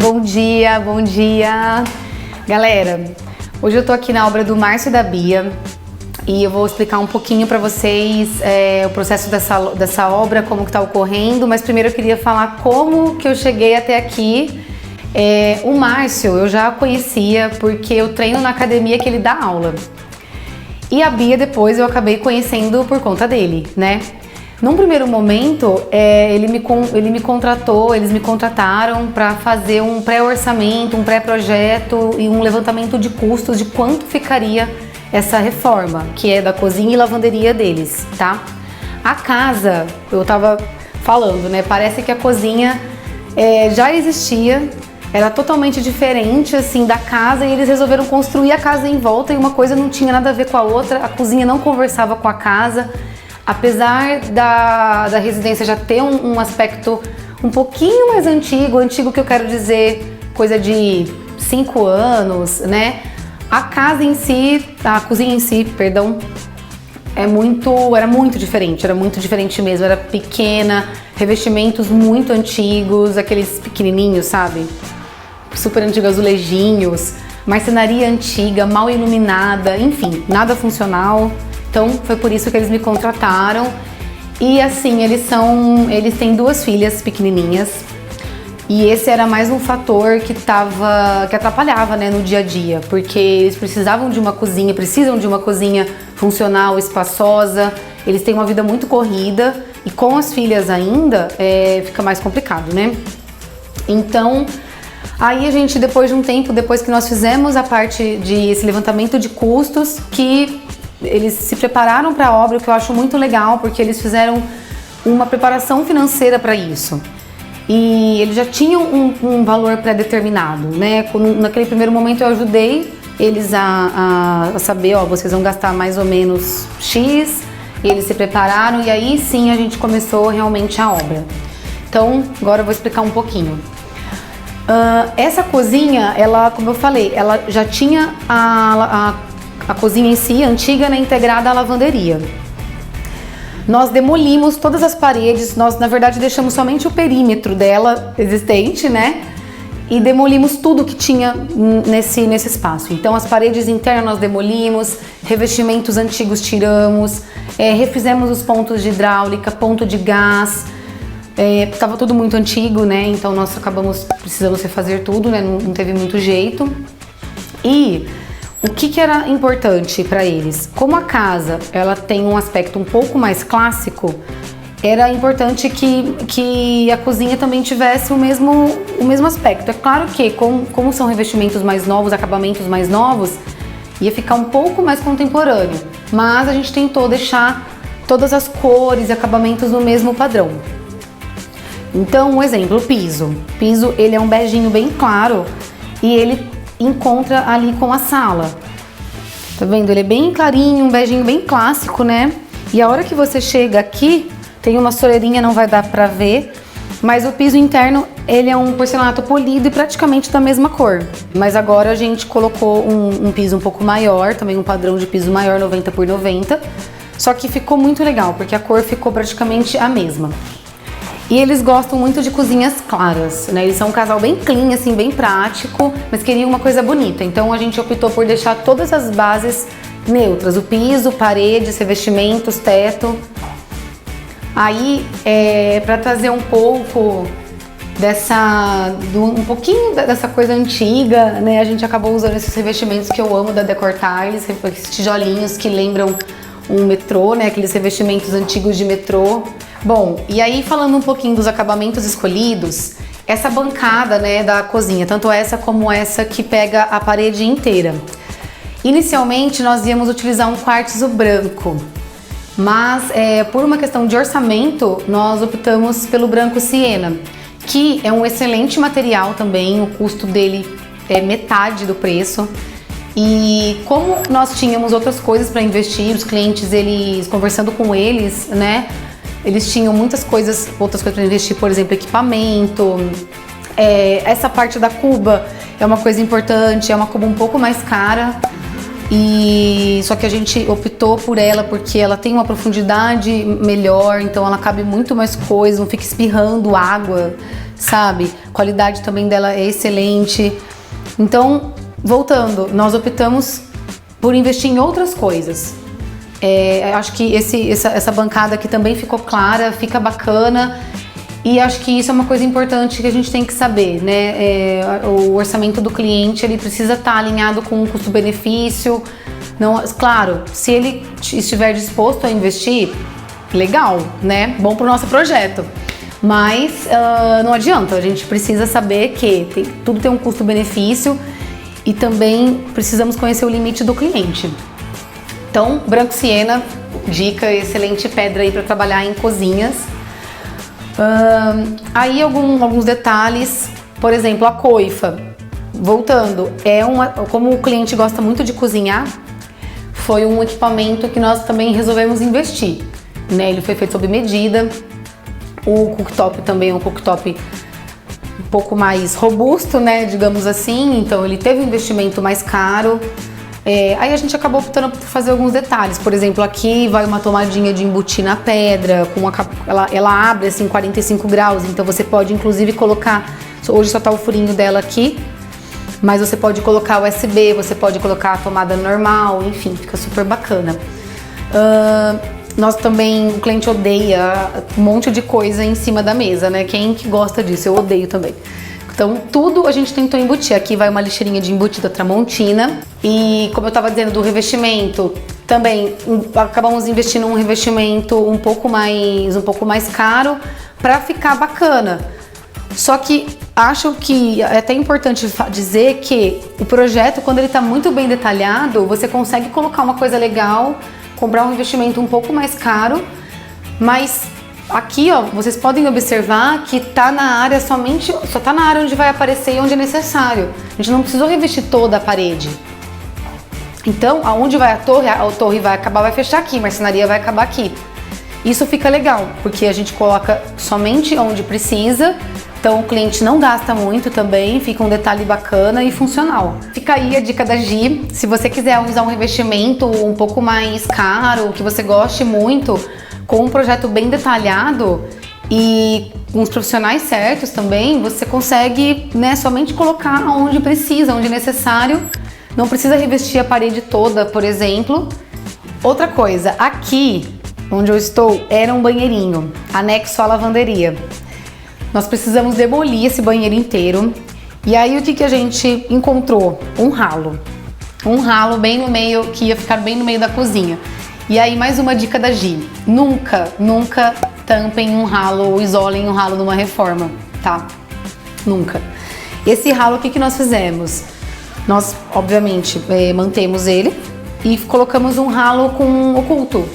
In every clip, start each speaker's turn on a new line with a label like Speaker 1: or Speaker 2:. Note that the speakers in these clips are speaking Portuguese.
Speaker 1: Bom dia, bom dia! Galera, hoje eu tô aqui na obra do Márcio e da Bia e eu vou explicar um pouquinho pra vocês o processo dessa obra, como que tá ocorrendo, mas primeiro eu queria falar como que eu cheguei até aqui. O Márcio eu já conhecia porque eu treino na academia que ele dá aula. E a Bia depois eu acabei conhecendo por conta dele, né? Num primeiro momento, eles me contrataram para fazer um pré-orçamento, um pré-projeto e um levantamento de custos de quanto ficaria essa reforma, que é da cozinha e lavanderia deles, tá? A casa, eu tava falando, né? Parece que a cozinha já existia, era totalmente diferente, assim, da casa, e eles resolveram construir a casa em volta e uma coisa não tinha nada a ver com a outra, a cozinha não conversava com a casa. Apesar da residência já ter um aspecto um pouquinho mais antigo que eu quero dizer, coisa de 5 anos, né? A casa em si, a cozinha em si, perdão, era muito diferente mesmo, era pequena, revestimentos muito antigos, aqueles pequenininhos, sabe? Super antigos azulejinhos, marcenaria antiga, mal iluminada, enfim, nada funcional. Então foi por isso que eles me contrataram. E assim, eles têm 2 filhas pequenininhas. E esse era mais um fator que atrapalhava, né, no dia a dia, porque eles precisam de uma cozinha funcional, espaçosa. Eles têm uma vida muito corrida e com as filhas ainda fica mais complicado, né? Então, aí a gente, depois de um tempo, depois que nós fizemos a parte esse levantamento de custos, que eles se prepararam para a obra, o que eu acho muito legal, porque eles fizeram uma preparação financeira para isso. E eles já tinham um valor pré-determinado, né? Naquele primeiro momento eu ajudei eles a saber, ó, vocês vão gastar mais ou menos X, e eles se prepararam e aí sim a gente começou realmente a obra. Então, agora eu vou explicar um pouquinho. Essa cozinha, ela, como eu falei, ela já tinha a cozinha em si, antiga, né, integrada à lavanderia. Nós demolimos todas as paredes, nós na verdade deixamos somente o perímetro dela existente, né? E demolimos tudo que tinha nesse espaço. Então as paredes internas nós demolimos, revestimentos antigos tiramos, refizemos os pontos de hidráulica, ponto de gás. Estava tudo muito antigo, né? Então nós precisamos refazer tudo, né? Não teve muito jeito. E o que era importante para eles? Como a casa ela tem um aspecto um pouco mais clássico, era importante que a cozinha também tivesse o mesmo aspecto. É claro que como são revestimentos mais novos, acabamentos mais novos, ia ficar um pouco mais contemporâneo, mas a gente tentou deixar todas as cores e acabamentos no mesmo padrão. Então, um exemplo, o piso. O piso, ele é um beijinho bem claro e ele encontra ali com a sala. Tá vendo? Ele é bem clarinho, um beijinho bem clássico, né? E a hora que você chega aqui, tem uma soleirinha, não vai dar pra ver, mas o piso interno, ele é um porcelanato polido e praticamente da mesma cor. Mas agora a gente colocou um piso um pouco maior, também um padrão de piso maior, 90 por 90, só que ficou muito legal, porque a cor ficou praticamente a mesma. E eles gostam muito de cozinhas claras, né? Eles são um casal bem clean, assim, bem prático, mas queriam uma coisa bonita. Então a gente optou por deixar todas as bases neutras, o piso, paredes, revestimentos, teto. Aí, para trazer um pouco um pouquinho dessa coisa antiga, né? A gente acabou usando esses revestimentos que eu amo da Decor Tiles, esses tijolinhos que lembram um metrô, né? Aqueles revestimentos antigos de metrô. Bom, e aí falando um pouquinho dos acabamentos escolhidos, essa bancada, né, da cozinha, tanto essa como essa que pega a parede inteira. Inicialmente nós íamos utilizar um quartzo branco, mas por uma questão de orçamento nós optamos pelo branco siena, que é um excelente material também, o custo dele é metade do preço. E como nós tínhamos outras coisas para investir, os clientes, eles conversando com eles, né, eles tinham outras coisas para investir, por exemplo, equipamento. Essa parte da cuba é uma coisa importante, é uma cuba um pouco mais cara, E só que a gente optou por ela porque ela tem uma profundidade melhor, então ela cabe muito mais coisa, não fica espirrando água, sabe? A qualidade também dela é excelente. Então, voltando, nós optamos por investir em outras coisas. Acho que essa bancada aqui também ficou clara, fica bacana. E acho que isso é uma coisa importante que a gente tem que saber, né? O orçamento do cliente, ele precisa estar alinhado com o custo-benefício. Não, claro, se ele estiver disposto a investir, legal, né? Bom para o nosso projeto. Mas não adianta, a gente precisa saber que tudo tem um custo-benefício e também precisamos conhecer o limite do cliente. Então, branco siena, dica, excelente pedra aí para trabalhar em cozinhas. Aí alguns detalhes, por exemplo, a coifa. Voltando, como o cliente gosta muito de cozinhar, foi um equipamento que nós também resolvemos investir, né? Ele foi feito sob medida. O cooktop também é um cooktop um pouco mais robusto, né? Digamos assim, então ele teve um investimento mais caro. Aí a gente acabou optando por fazer alguns detalhes. Por exemplo, aqui vai uma tomadinha de embutir na pedra, ela abre assim 45 graus, então você pode inclusive colocar, hoje só tá o furinho dela aqui, mas você pode colocar USB, você pode colocar a tomada normal, enfim, fica super bacana. Nós também, o cliente odeia um monte de coisa em cima da mesa, né? Quem que gosta disso? Eu odeio também. Então, tudo a gente tentou embutir. Aqui vai uma lixeirinha de embutido Tramontina. E, como eu estava dizendo, do revestimento, também acabamos investindo um revestimento um pouco mais caro para ficar bacana. Só que acho que é até importante dizer que o projeto, quando ele está muito bem detalhado, você consegue colocar uma coisa legal, comprar um revestimento um pouco mais caro, mas aqui, ó, vocês podem observar que tá na área só tá na área onde vai aparecer e onde é necessário. A gente não precisou revestir toda a parede. Então, aonde vai a torre vai acabar, vai fechar aqui, a marcenaria vai acabar aqui. Isso fica legal, porque a gente coloca somente onde precisa, então o cliente não gasta muito também, fica um detalhe bacana e funcional. Fica aí a dica da Gi, se você quiser usar um revestimento um pouco mais caro, que você goste muito, com um projeto bem detalhado e com os profissionais certos também, você consegue, né, somente colocar onde precisa, onde é necessário. Não precisa revestir a parede toda, por exemplo. Outra coisa, aqui onde eu estou era um banheirinho, anexo à lavanderia. Nós precisamos demolir esse banheiro inteiro. E aí o que a gente encontrou? Um ralo. Um ralo bem no meio, que ia ficar bem no meio da cozinha. E aí, mais uma dica da Gi. Nunca tampem um ralo ou isolem um ralo numa reforma, tá? Nunca. Esse ralo, o que nós fizemos? Nós, obviamente, mantemos ele e colocamos um ralo com oculto,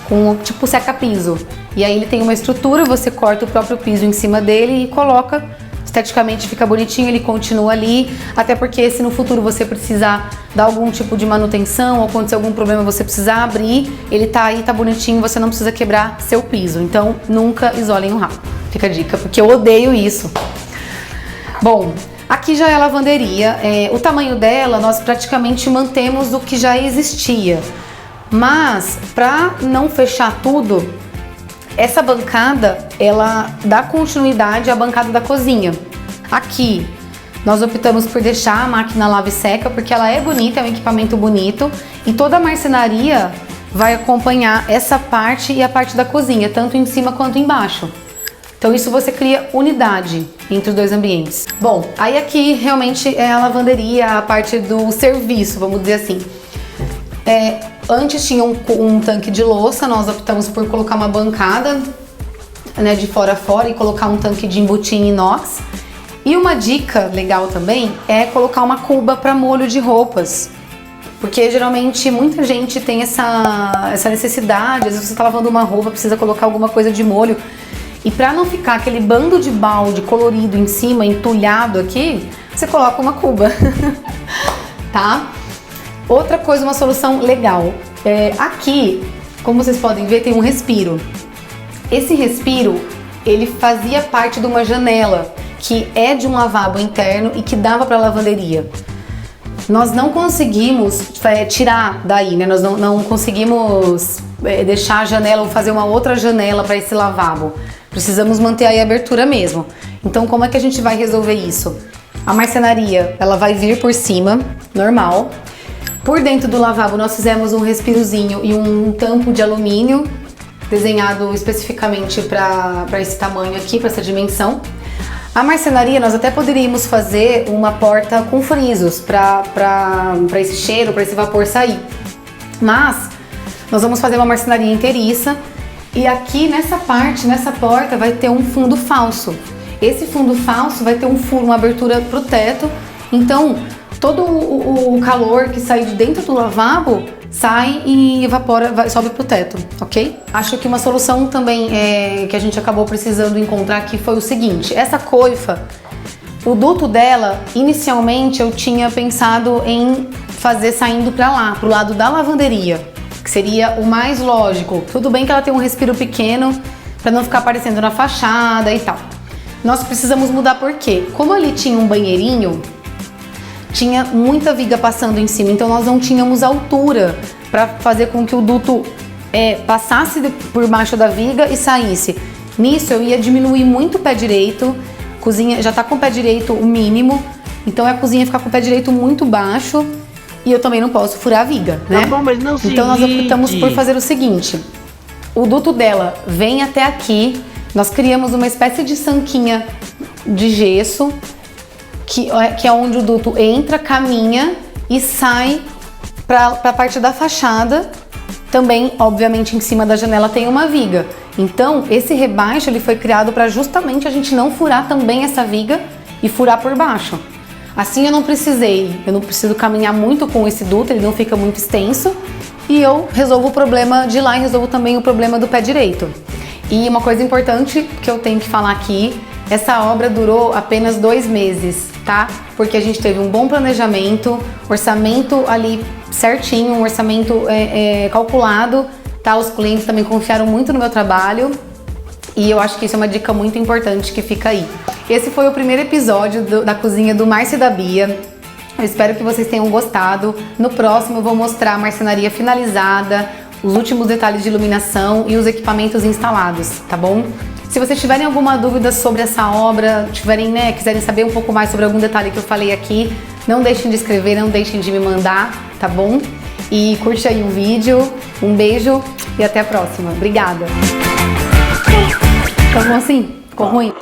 Speaker 1: com tipo seca-piso. E aí ele tem uma estrutura, você corta o próprio piso em cima dele e coloca. Esteticamente fica bonitinho, ele continua ali, até porque se no futuro você precisar dar algum tipo de manutenção ou acontecer algum problema você precisar abrir, ele tá aí, tá bonitinho, você não precisa quebrar seu piso. Então nunca isolem o ralo, fica a dica, porque eu odeio isso. Bom, aqui já é a lavanderia, o tamanho dela nós praticamente mantemos o que já existia, mas para não fechar tudo, essa bancada, ela dá continuidade à bancada da cozinha. Aqui, nós optamos por deixar a máquina lava e seca, porque ela é bonita, é um equipamento bonito, e toda a marcenaria vai acompanhar essa parte e a parte da cozinha, tanto em cima quanto embaixo. Então isso você cria unidade entre os dois ambientes. Bom, aí aqui realmente é a lavanderia, a parte do serviço, vamos dizer assim. Antes tinha um tanque de louça, nós optamos por colocar uma bancada, né, de fora a fora e colocar um tanque de embutir em inox. E uma dica legal também é colocar uma cuba para molho de roupas, porque geralmente muita gente tem essa necessidade, às vezes você está lavando uma roupa, precisa colocar alguma coisa de molho, e para não ficar aquele bando de balde colorido em cima, entulhado aqui, você coloca uma cuba, tá? Outra coisa, uma solução legal, aqui, como vocês podem ver, tem um respiro. Esse respiro, ele fazia parte de uma janela, que é de um lavabo interno e que dava para a lavanderia. nós não conseguimos tirar daí, né? Nós não conseguimos deixar a janela ou fazer uma outra janela para esse lavabo. Precisamos manter aí a abertura mesmo. Então, como é que a gente vai resolver isso? A marcenaria, ela vai vir por cima, normal. Por dentro do lavabo, nós fizemos um respirozinho e um tampo de alumínio, desenhado especificamente para esse tamanho aqui, para essa dimensão. A marcenaria, nós até poderíamos fazer uma porta com frisos para esse cheiro, para esse vapor sair. Mas nós vamos fazer uma marcenaria inteiriça e aqui nessa parte, nessa porta, vai ter um fundo falso. Esse fundo falso vai ter um furo, uma abertura para o teto. Então, todo o calor que sai de dentro do lavabo sai e evapora, sobe pro teto, ok? Acho que uma solução também que a gente acabou precisando encontrar aqui foi o seguinte: essa coifa, o duto dela, inicialmente eu tinha pensado em fazer saindo para lá, pro lado da lavanderia, que seria o mais lógico. Tudo bem que ela tem um respiro pequeno para não ficar aparecendo na fachada e tal. Nós precisamos mudar porque, como ali tinha um banheirinho, tinha muita viga passando em cima, então nós não tínhamos altura para fazer com que o duto passasse por baixo da viga e saísse. Nisso eu ia diminuir muito o pé direito, a cozinha já tá com o pé direito o mínimo, então a cozinha ficar com o pé direito muito baixo e eu também não posso furar a viga, né?
Speaker 2: Tá bom, mas não
Speaker 1: então nós optamos por fazer o seguinte: o duto dela vem até aqui, nós criamos uma espécie de sanquinha de gesso, que é onde o duto entra, caminha e sai para a parte da fachada. Também, obviamente, em cima da janela tem uma viga. Então, esse rebaixo ele foi criado para justamente a gente não furar também essa viga e furar por baixo. Assim eu não preciso caminhar muito com esse duto, ele não fica muito extenso e eu resolvo o problema de lá e resolvo também o problema do pé direito. E uma coisa importante que eu tenho que falar aqui: essa obra durou apenas 2 meses, tá? Porque a gente teve um bom planejamento, orçamento ali certinho, um orçamento calculado, tá? Os clientes também confiaram muito no meu trabalho e eu acho que isso é uma dica muito importante que fica aí. Esse foi o primeiro episódio da cozinha do Márcio e da Bia. Eu espero que vocês tenham gostado. No próximo eu vou mostrar a marcenaria finalizada, os últimos detalhes de iluminação e os equipamentos instalados, tá bom? Se vocês tiverem alguma dúvida sobre essa obra, quiserem saber um pouco mais sobre algum detalhe que eu falei aqui, não deixem de escrever, não deixem de me mandar, tá bom? E curte aí o vídeo, um beijo e até a próxima. Obrigada! Ficou bom assim? Ficou ruim?